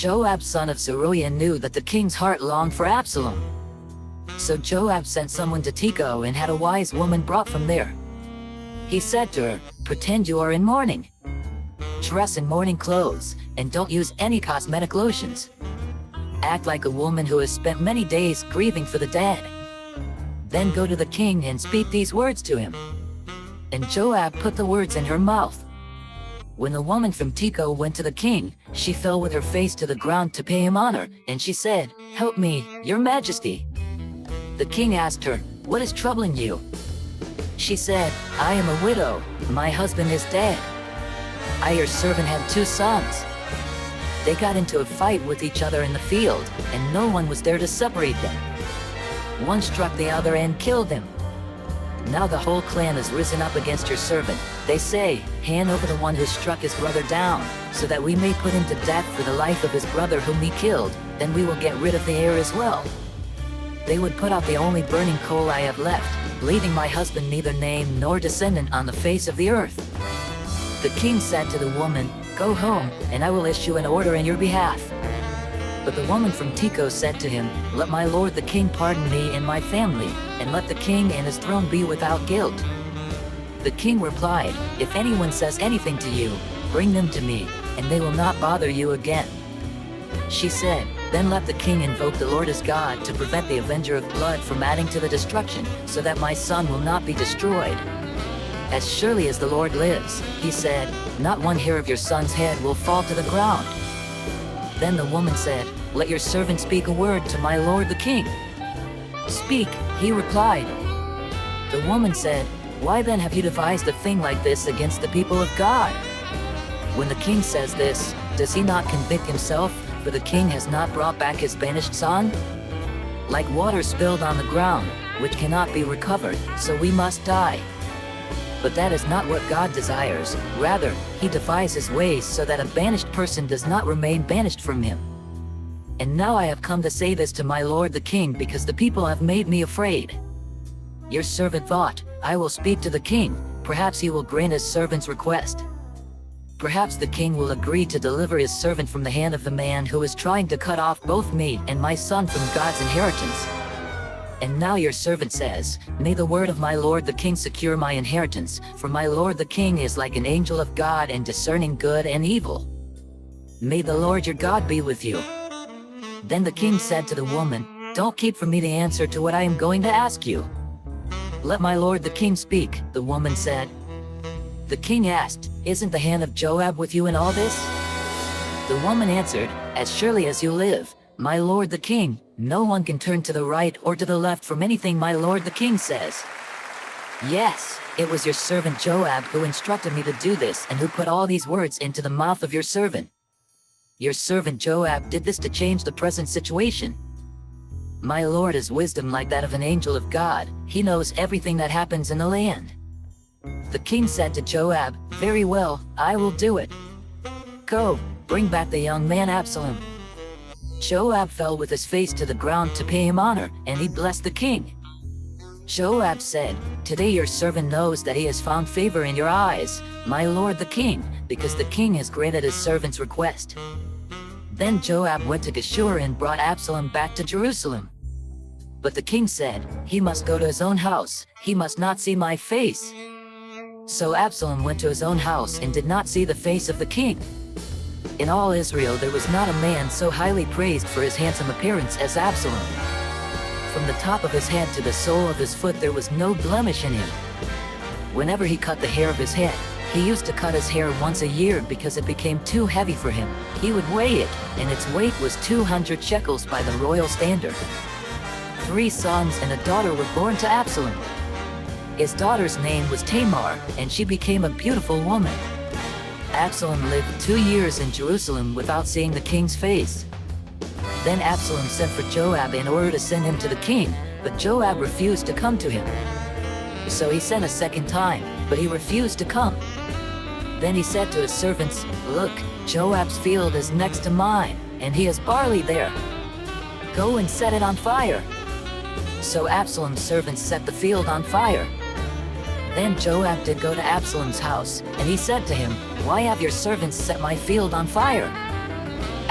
Joab son of Zeruiah knew that the king's heart longed for Absalom. So Joab sent someone to Tekoa and had a wise woman brought from there. He said to her, "Pretend you are in mourning. Dress in mourning clothes, and don't use any cosmetic lotions. Act like a woman who has spent many days grieving for the dead. Then go to the king and speak these words to him." And Joab put the words in her mouth. When the woman from Tekoa went to the king, she fell with her face to the ground to pay him honor, and she said, "Help me, your majesty." The king asked her, "What is troubling you?" She said, "I am a widow, my husband is dead. I, your servant, had 2 sons. They got into a fight with each other in the field, and no one was there to separate them. One struck the other and killed him. Now the whole clan has risen up against your servant. They say, 'Hand over the one who struck his brother down, so that we may put him to death for the life of his brother whom he killed, then we will get rid of the heir as well.' They would put out the only burning coal I have left, leaving my husband neither name nor descendant on the face of the earth." The king said to the woman, "Go home, and I will issue an order in your behalf." But the woman from Tekoa said to him, "Let my lord the king pardon me and my family, and let the king and his throne be without guilt." The king replied, "If anyone says anything to you, bring them to me, and they will not bother you again." She said, "Then let the king invoke the Lord as God to prevent the avenger of blood from adding to the destruction, so that my son will not be destroyed. As surely as the Lord lives," he said, "not one hair of your son's head will fall to the ground." Then the woman said, "Let your servant speak a word to my lord the king." "Speak," he replied. The woman said, "Why then have you devised a thing like this against the people of God? When the king says this, does he not convict himself, for the king has not brought back his banished son? Like water spilled on the ground, which cannot be recovered, so we must die. But that is not what God desires. Rather, he defies his ways so that a banished person does not remain banished from him. And now I have come to say this to my lord the king because the people have made me afraid." Your servant thought, "I will speak to the king, perhaps he will grant his servant's request. Perhaps the king will agree to deliver his servant from the hand of the man who is trying to cut off both me and my son from God's inheritance. And now your servant says, 'May the word of my lord the king secure my inheritance, for my lord the king is like an angel of God and discerning good and evil. May the Lord your God be with you.'" Then the king said to the woman, "Don't keep from me the answer to what I am going to ask you." "Let my lord the king speak," the woman said. The king asked, "Isn't the hand of Joab with you in all this?" The woman answered, "As surely as you live, my lord the king, no one can turn to the right or to the left from anything my lord the king says. Yes, it was your servant Joab who instructed me to do this and who put all these words into the mouth of your servant. Your servant Joab did this to change the present situation. My lord has wisdom like that of an angel of God. He knows everything that happens in the land." The king said to Joab, "Very well, I will do it. Go, bring back the young man Absalom." Joab fell with his face to the ground to pay him honor, and he blessed the king. Joab said, "Today your servant knows that he has found favor in your eyes, my lord the king, because the king has granted his servant's request." Then Joab went to Geshur and brought Absalom back to Jerusalem. But the king said, "He must go to his own house, he must not see my face." So Absalom went to his own house and did not see the face of the king. In all Israel there was not a man so highly praised for his handsome appearance as Absalom. From the top of his head to the sole of his foot there was no blemish in him. Whenever he cut the hair of his head, he used to cut his hair once a year because it became too heavy for him. He would weigh it, and its weight was 200 shekels by the royal standard. 3 sons and a daughter were born to Absalom. His daughter's name was Tamar, and she became a beautiful woman. Absalom lived 2 years in Jerusalem without seeing the king's face. Then Absalom sent for Joab in order to send him to the king, but Joab refused to come to him. So he sent a second time, but he refused to come. Then he said to his servants, "Look, Joab's field is next to mine, and he has barley there. Go and set it on fire." So Absalom's servants set the field on fire. Then Joab did go to Absalom's house, and he said to him, "Why have your servants set my field on fire?"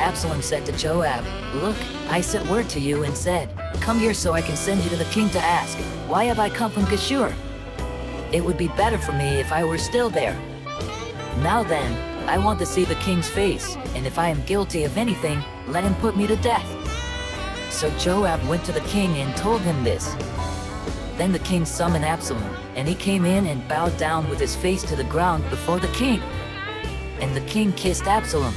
Absalom said to Joab, "Look, I sent word to you and said, 'Come here so I can send you to the king to ask, why have I come from Geshur? It would be better for me if I were still there. Now then, I want to see the king's face, and if I am guilty of anything, let him put me to death.'" So Joab went to the king and told him this. Then the king summoned Absalom, and he came in and bowed down with his face to the ground before the king. And the king kissed Absalom.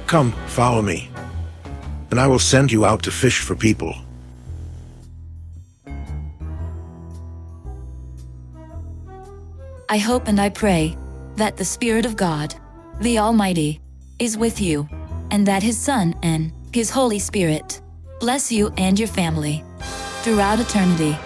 "Come, follow me, and I will send you out to fish for people." I hope and I pray that the Spirit of God, the Almighty, is with you, and that His Son and His Holy Spirit bless you and your family throughout eternity.